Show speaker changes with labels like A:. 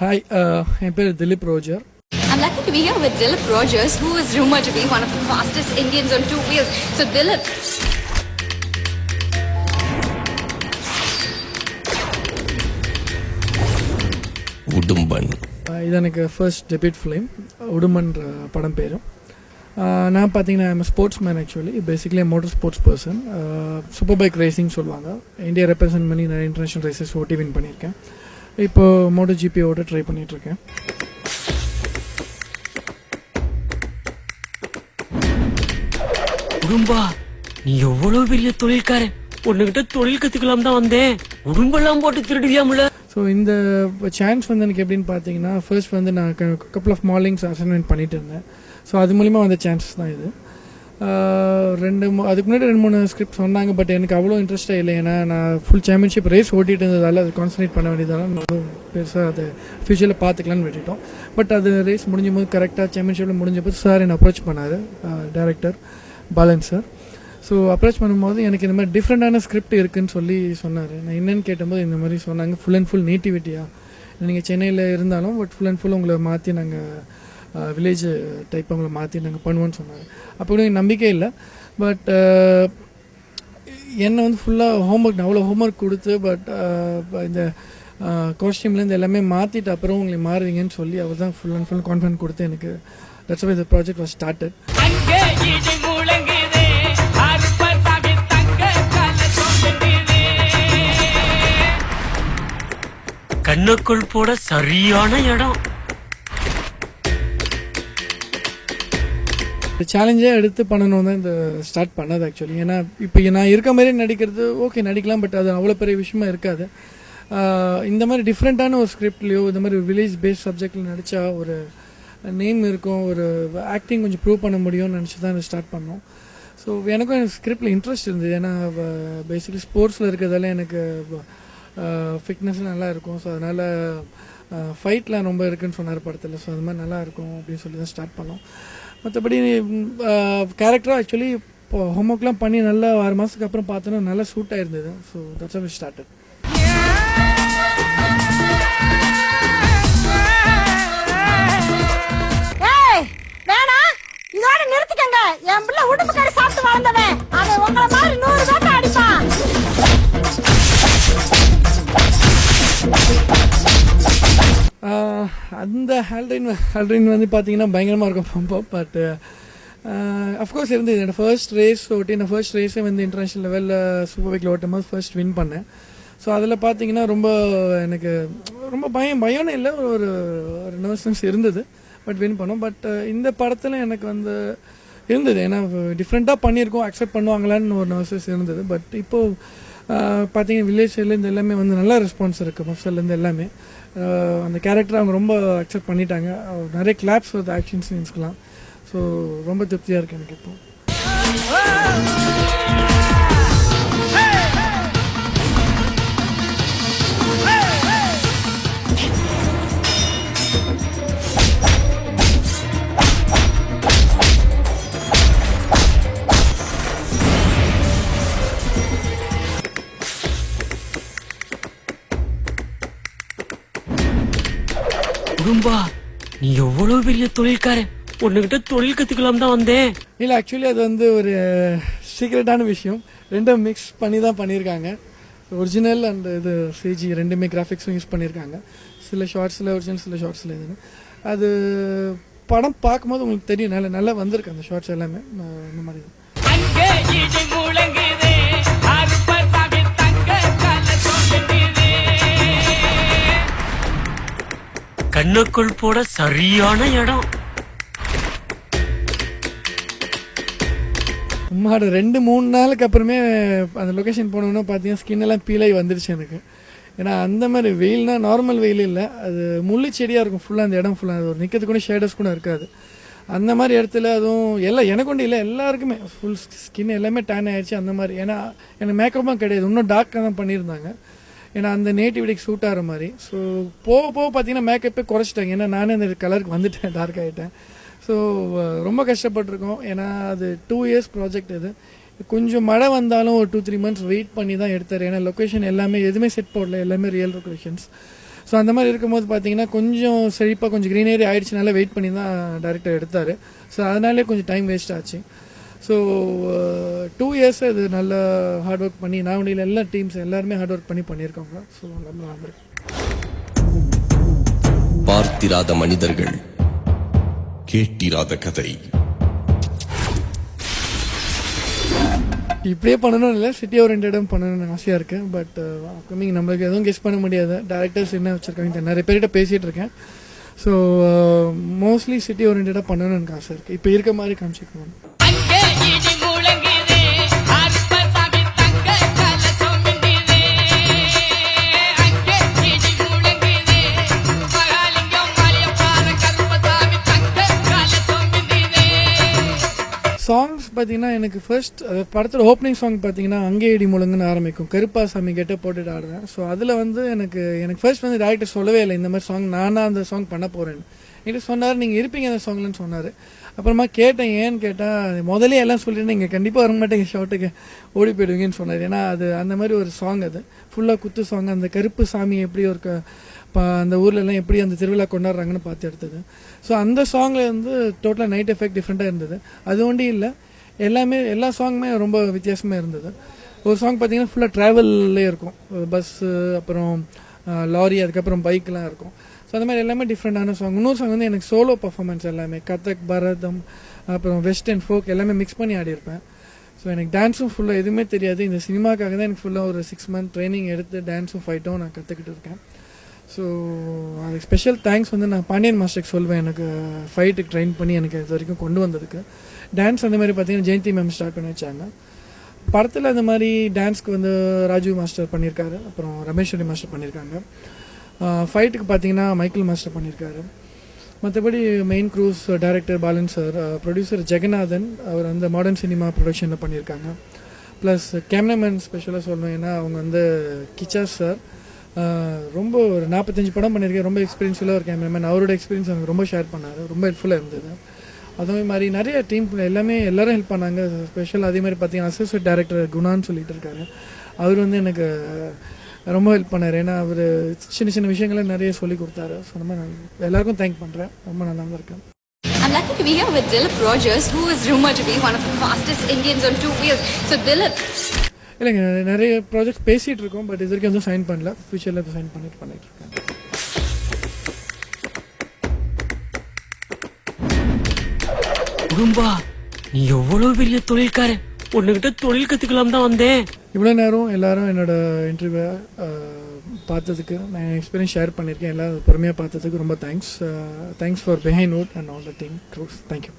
A: Hi, என் பேர் Dilip Roger.
B: I'm lucky to be here with Dilip Rogers, who is rumored to be one of the fastest Indians on two wheels. So Dilip.
C: Udumban.
A: இது எனக்கு first debut film. உடும்பன்ற படம் பேரும். நான் பார்த்தீங்கன்னா I'm sportsman. Actually basically motor sports person. Super bike racing சொல்லுவாங்க. India represent பண்ணி நிறைய international races ஓட்டி வின் பண்ணியிருக்கேன். இப்போது மோட்டர் ஜிபியோட ட்ரை பண்ணிகிட்ருக்கேன்.
D: உடும்பா, நீ எவ்வளவு பெரிய தொழில்காரன். உன்கிட்ட தொழில் கத்துக்கலாம் தான் வந்தேன். உடும்பெல்லாம் போட்டு திருடுவியாமுல.
A: ஸோ இந்த சான்ஸ் வந்து எனக்கு எப்படின்னு பார்த்தீங்கன்னா, ஃபர்ஸ்ட் வந்து நான் கப்புள் ஆஃப் மார்னிங்ஸ் அசைன்மெண்ட் பண்ணிட்டு இருந்தேன். ஸோ அது மூலிமா வந்த சான்சஸ் தான் இது. அதுக்கு முன்னாடி 2-3 ஸ்கிரிப்ட் சொன்னாங்க. பட் எனக்கு அவ்வளோ இன்ட்ரெஸ்ட்டாக இல்லை. ஏன்னா நான் ஃபுல் சாம்பியன்ஷிப் ரேஸ் ஓட்டிகிட்டு இருந்ததால் அது கான்சன்ட்ரேட் பண்ண வேண்டியதால் நம்ம பெருசாக அதை ஃபியூச்சரில் பார்த்துக்கலான்னு விட்டுட்டோம். பட் அது ரேஸ் முடிஞ்சும் போது கரெக்டாக சாம்பியன்ஷிப்பில் முடிஞ்சபோது சார் என்னை அப்ரோச் பண்ணார், director Balan sir. So approach பண்ணும்போது எனக்கு இந்த மாதிரி டிஃப்ரெண்ட்டான ஸ்கிரிப்ட் இருக்குதுன்னு சொல்லி சொன்னார். நான் என்னென்னு கேட்டபோது இந்த மாதிரி சொன்னாங்க, ஃபுல் அண்ட் ஃபுல் நேட்டிவிட்டியாக நீங்கள் சென்னையில் இருந்தாலும் பட் ஃபுல் அண்ட் ஃபுல் உங்களை மாற்றி நாங்கள் வில்லேஜ் டைப் அவங்கள மாற்றி நாங்கள் பண்ணுவோன்னு சொன்னாங்க. அப்போ கூட எனக்கு நம்பிக்கை இல்லை. பட் என்னை வந்து ஃபுல்லாக ஹோம்ஒர்க் அவ்வளோ ஹோம்ஒர்க் கொடுத்து பட் இந்த காஸ்டியூம்லேருந்து எல்லாமே மாற்றிட்டு அப்புறம் உங்களை மாறுவீங்கன்னு சொல்லி அவர் தான் ஃபுல் அண்ட் ஃபுல் கான்ஃபிடன்ட் கொடுத்து எனக்கு that's why the project was started.
D: கண்ணுக்குள் போட சரியான இடம்.
A: சேலஞ்சே எடுத்து பண்ணணும் தான் இந்த ஸ்டார்ட் பண்ணது ஆக்சுவலி. ஏன்னா இப்போ நான் இருக்க மாதிரி நடிக்கிறது ஓகே நடிக்கலாம், பட் அது அவ்வளோ பெரிய விஷயமா இருக்காது. இந்த மாதிரி டிஃப்ரெண்ட்டான ஒரு ஸ்கிரிப்ட்லேயோ இந்த மாதிரி வில்லேஜ் பேஸ்ட் சப்ஜெக்டில் நடித்தா ஒரு நேம் இருக்கும், ஒரு ஆக்டிங் கொஞ்சம் ப்ரூவ் பண்ண முடியும்னு நினச்சி தான் ஸ்டார்ட் பண்ணோம். ஸோ எனக்கும் எனக்கு ஸ்கிரிப்டில் இன்ட்ரெஸ்ட் இருந்தது. ஏன்னா பேசிக்கலி ஸ்போர்ட்ஸில் இருக்கிறதால எனக்கு ஃபிட்னஸ் நல்லா இருக்கும். ஸோ அதனால் ஃபைட்லாம் ரொம்ப இருக்குதுன்னு சொன்னார் படத்தில். ஸோ அது மாதிரி நல்லா இருக்கும் அப்படின்னு சொல்லி தான் ஸ்டார்ட் பண்ணோம். மற்றபடி கேரக்டராக ஆக்சுவலி இப்போ ஹோம்ஒர்க்லாம் பண்ணி நல்லா 6 மாதத்துக்கு அப்புறம் பார்த்தோன்னா நல்லா சூட் ஆயிருந்தது. So that's how we started.
E: இதோட நிறுத்திக்கங்க. என் பிள்ளை உடும்புக்காரி சாப்பிட்டு வளர்ந்தவன். அது உங்களை மாதிரி 100 பேர்ட்ட அடிப்பான்.
A: அந்த ஹேல்ட்ரைன் வந்து பார்த்தீங்கன்னா பயங்கரமாக இருக்கும் ரொம்ப. பட் அஃப்கோர்ஸ் இருந்தது. என்னோடய ஃபர்ஸ்ட் ரேஸ் ஓட்டி நான் ஃபர்ஸ்ட் ரேஸே வந்து இன்டர்நேஷ்னல் லெவலில் சூப்பர் பைக்கில் ஓட்டும் போது ஃபர்ஸ்ட் வின் பண்ணேன். ஸோ அதில் பார்த்தீங்கன்னா ரொம்ப எனக்கு ரொம்ப பயம்னு இல்லை, ஒரு நர்வஸ்னஸ் இருந்தது. பட் வின் பண்ணோம். பட் இந்த படத்தில் எனக்கு வந்து இருந்தது. ஏன்னா டிஃப்ரெண்ட்டாக பண்ணியிருக்கோம், அக்செப்ட் பண்ணுவாங்களான்னு ஒரு நர்வஸ் இருந்தது. பட் இப்போது பார்த்தீங்கன்னா வில்லேஜ் சைட்லேருந்து எல்லாமே வந்து நல்ல ரெஸ்பான்ஸ் இருக்குது. மஃப்சல்லேருந்து எல்லாமே அந்த கேரக்டர் அவங்க ரொம்ப அக்செப்ட் பண்ணிட்டாங்க. நிறைய கிளாப்ஸ் வருது ஆக்ஷன் சீன்ஸ்க்கெலாம். ஸோ ரொம்ப திருப்தியாக இருக்குது எனக்கு இப்போது.
D: உடும்பா, நீ எவ்வளவு பெரிய தொழில்காரன். உன்கிட்ட தொழில் கத்துக்கலாம் தான் வந்தேன்.
A: இல்லை ஆக்சுவலி அது வந்து ஒரு சீக்ரெட்டான விஷயம். ரெண்டும் மிக்ஸ் பண்ணி தான் பண்ணியிருக்காங்க. ஒரிஜினல் அண்ட் இது சிஜி ரெண்டுமே கிராஃபிக்ஸும் யூஸ் பண்ணியிருக்காங்க. சில ஷார்ட்ஸில் ஒரிஜினல், சில ஷார்ட்ஸில் இதுன்னு. அது படம் பார்க்கும்போது உங்களுக்கு தெரியும், நல்லா வந்திருக்கு அந்த ஷார்ட்ஸ் எல்லாமே. இந்த மாதிரி
D: கண்ணுக்குள் போட சரியான இடம்.
A: சும்மா 2-3 நாளுக்கு அப்புறமே அந்த லொக்கேஷன் போனோன்னா பார்த்தீங்கன்னா ஸ்கின் எல்லாம் பீலாகி வந்துருச்சு எனக்கு. ஏன்னா அந்த மாதிரி வெயில்னால் நார்மல் வெயில் இல்லை, அது முள்ளு செடியாக இருக்கும் ஃபுல்லாக. அந்த இடம் ஃபுல்லாக ஒரு நிற்கிறது கூட ஷேடர்ஸ் கூட இருக்காது. அந்த மாதிரி இடத்துல அதுவும் எல்லாம் எனக்கு ஒன்று இல்லை, எல்லாருக்குமே ஃபுல் ஸ்கின் எல்லாமே டேன் ஆகிடுச்சு அந்த மாதிரி. ஏன்னா எனக்கு மேக்கப்பும் கிடையாது, இன்னும் டார்க்காக தான் பண்ணியிருந்தாங்க. ஏன்னா அந்த நேட்டிவிட்டிக்கு சூட் ஆகிற மாதிரி. ஸோ போக பார்த்தீங்கன்னா மேக்கப்பே குறைச்சிட்டாங்க. ஏன்னா நானே அந்த கலருக்கு வந்துட்டேன், டார்க் ஆகிட்டேன். ஸோ ரொம்ப கஷ்டப்பட்டிருக்கோம். ஏன்னா அது 2 years ப்ராஜெக்ட். இது கொஞ்சம் மழை வந்தாலும் ஒரு 2-3 months வெயிட் பண்ணி தான் எடுத்தார். ஏன்னா லொக்கேஷன் எல்லாமே எதுவுமே செட் போடல, எல்லாமே ரியல் லொக்கேஷன்ஸ். ஸோ அந்த மாதிரி இருக்கும்போது பார்த்தீங்கன்னா கொஞ்சம் செழிப்பாக கொஞ்சம் க்ரீனரி ஆயிடுச்சுனால வெயிட் பண்ணி தான் டேரக்டர் எடுத்தார். ஸோ அதனாலே கொஞ்சம் டைம் வேஸ்ட் ஆச்சு. ஸோ 2 years இது நல்ல ஹார்ட் ஒர்க் பண்ணி நாவடியில் எல்லா டீம்ஸ் எல்லாருமே ஹார்ட் ஒர்க் பண்ணி பண்ணியிருக்காங்க. ஸோ நல்லா வந்திருக்கு.
C: பார்த்திராத மனிதர்கள், கேட்டிராத கதை.
A: இப்படியே பண்ணணும் இல்லை, சிட்டி ஓரியன்டாக பண்ணணும்னு ஆசையாக இருக்குது. பட் அப்கமிங் நம்மளுக்கு எதுவும் கெஸ் பண்ண முடியாது. டேரக்டர்ஸ் என்ன வச்சுருக்காங்க, நிறைய பேர்கிட்ட பேசிகிட்டு இருக்கேன். ஸோ மோஸ்ட்லி சிட்டி ஓரியன்டாக பண்ணணும்னு எனக்கு ஆசை இருக்குது. இப்போ இருக்க மாதிரி காமிச்சிக்கணும். சாங்ஸ் பார்த்தீங்கன்னா எனக்கு ஃபர்ஸ்ட் படத்தில் ஓப்பனிங் சாங் பார்த்தீங்கன்னா அங்கே இடி முழங்குன்னு ஆரம்பிக்கும். கருப்பாசாமி கெட்ட போட்டுட்டு ஆடுவேன். ஸோ அதில் வந்து எனக்கு ஃபர்ஸ்ட் வந்து டேரக்டர் சொல்லவே இல்லை இந்த மாதிரி சாங் நானாக அந்த சாங் பண்ண போகிறேன்னு. என்கிட்ட சொன்னார், நீங்கள் இருப்பீங்க அந்த சாங்லன்னு சொன்னார். அப்புறமா கேட்டேன், ஏன்னு கேட்டால் முதலே எல்லாம் சொல்லிட்டு நீங்கள் கண்டிப்பாக வர மாட்டேங்க ஷார்ட்டுக்கு, ஓடி போயிடுவீங்கன்னு சொன்னார். ஏன்னா அது அந்த மாதிரி ஒரு சாங், அது ஃபுல்லாக குத்து சாங். அந்த கருப்பு சாமி எப்படி ஒரு அந்த ஊர்லெலாம் எப்படி அந்த திருவிழா கொண்டாடுறாங்கன்னு பார்த்து எடுத்தது. ஸோ அந்த சாங்கில் வந்து டோட்டலாக நைட் எஃபெக்ட் டிஃப்ரெண்ட்டாக இருந்தது. அது ஒன்றும் இல்லை, எல்லா சாங்குமே ரொம்ப வித்தியாசமாக இருந்தது. ஒரு சாங் பார்த்தீங்கன்னா ஃபுல்லாக ட்ராவல்லே இருக்கும், பஸ்ஸு, அப்புறம் லாரி, அதுக்கப்புறம் பைக்கெலாம் இருக்கும். ஸோ அந்த மாதிரி எல்லாமே டிஃப்ரெண்டான சாங். இன்னொரு சாங் வந்து எனக்கு சோலோ பர்ஃபார்மன்ஸ் எல்லாமே கதக், பரதம், அப்புறம் வெஸ்டர்ன் ஃபோக் எல்லாமே மிக்ஸ் பண்ணி ஆடியிருப்பேன். ஸோ எனக்கு டான்ஸும் ஃபுல்லாக எதுவுமே தெரியாது. இந்த சினிமாக்காக தான் எனக்கு ஃபுல்லாக ஒரு 6 month ட்ரைனிங் எடுத்து டான்ஸும் ஃபைட்டும் நான் கற்றுக்கிட்டு இருக்கேன். ஸோ அதுக்கு ஸ்பெஷல் தேங்க்ஸ் வந்து நான் பாண்டியன் மாஸ்டருக்கு சொல்வேன், எனக்கு ஃபைட்டுக்கு ட்ரெயின் பண்ணி எனக்கு இது வரைக்கும் கொண்டு வந்ததுக்கு. டான்ஸ் அந்த மாதிரி பார்த்தீங்கன்னா ஜெயந்தி மேம் ஸ்டார்ட் பண்ணி வச்சாங்க. படத்தில் அந்த மாதிரி டான்ஸ்க்கு வந்து ராஜீவ் மாஸ்டர் பண்ணியிருக்காரு, அப்புறம் ரமேஸ்வரி மாஸ்டர் பண்ணியிருக்காங்க. ஃபைட்டுக்கு பார்த்தீங்கன்னா மைக்கேல் மாஸ்டர் பண்ணியிருக்காரு. மற்றபடி main crews director Balan sir, producer Jagannathan, அவர் வந்து மாடர்ன் சினிமா ப்ரொடக்ஷனில் பண்ணியிருக்காங்க. ப்ளஸ் கேமராமேன் ஸ்பெஷலாக சொல்லணும், ஏன்னா அவங்க வந்து கிச்சா சார் ரொம்ப ஒரு 45 படம் பண்ணியிருக்கேன். ரொம்ப எக்ஸ்பீரியன்ஸ்ஃபுல்லாக ஒரு கேமராமேன். அவரோட எக்ஸ்பீரியன்ஸ் எனக்கு ரொம்ப ஷேர் பண்ணார், ரொம்ப ஹெல்ப்ஃபுல்லாக இருந்தது. அதே மாதிரி நிறைய டீம் எல்லாரும் ஹெல்ப் பண்ணாங்க. ஸ்பெஷல் அதே மாதிரி பார்த்தீங்கன்னா அசோசியேட் டைரக்டர் குணான்னு சொல்லிட்டு இருக்காரு, அவர் வந்து எனக்கு ரொம்ப ஹெல்ப் பண்ணார். ஏன்னா அவர் சின்ன சின்ன விஷயங்களை நிறைய சொல்லி கொடுத்தாரு. ஸோ ரொம்ப எல்லாருக்கும் தேங்க் பண்ணுறேன், ரொம்ப நல்லா தான் இருக்கேன்.
B: I'm lucky to be here with Dilip Rogers, who is rumored to be one of the fastest Indians on 2 wheels. So Dilip,
A: இல்லைங்க, நிறைய ப்ராஜெக்ட் பேசிகிட்டு இருக்கோம், பட் இது வரைக்கும் எதுவும் சைன் பண்ணல. ஃபியூச்சரில் எதுவும் சைன் பண்ணிட்டு இருக்கேன்.
D: குடும்பா, நீ எவ்வளவு பெரிய தொழில்காரன், உன்கிட்ட தொழில் கத்துக்கலாம் தான் வந்தேன்.
A: இவ்வளோ நேரம் எல்லாரும் என்னோட இன்டர்வியூவை பார்த்ததுக்கு, நான் எக்ஸ்பீரியன்ஸ் ஷேர் பண்ணியிருக்கேன், எல்லாரும் பொறுமையாக பார்த்ததுக்கு ரொம்ப thanks for behind note and all the team crews. Thank you.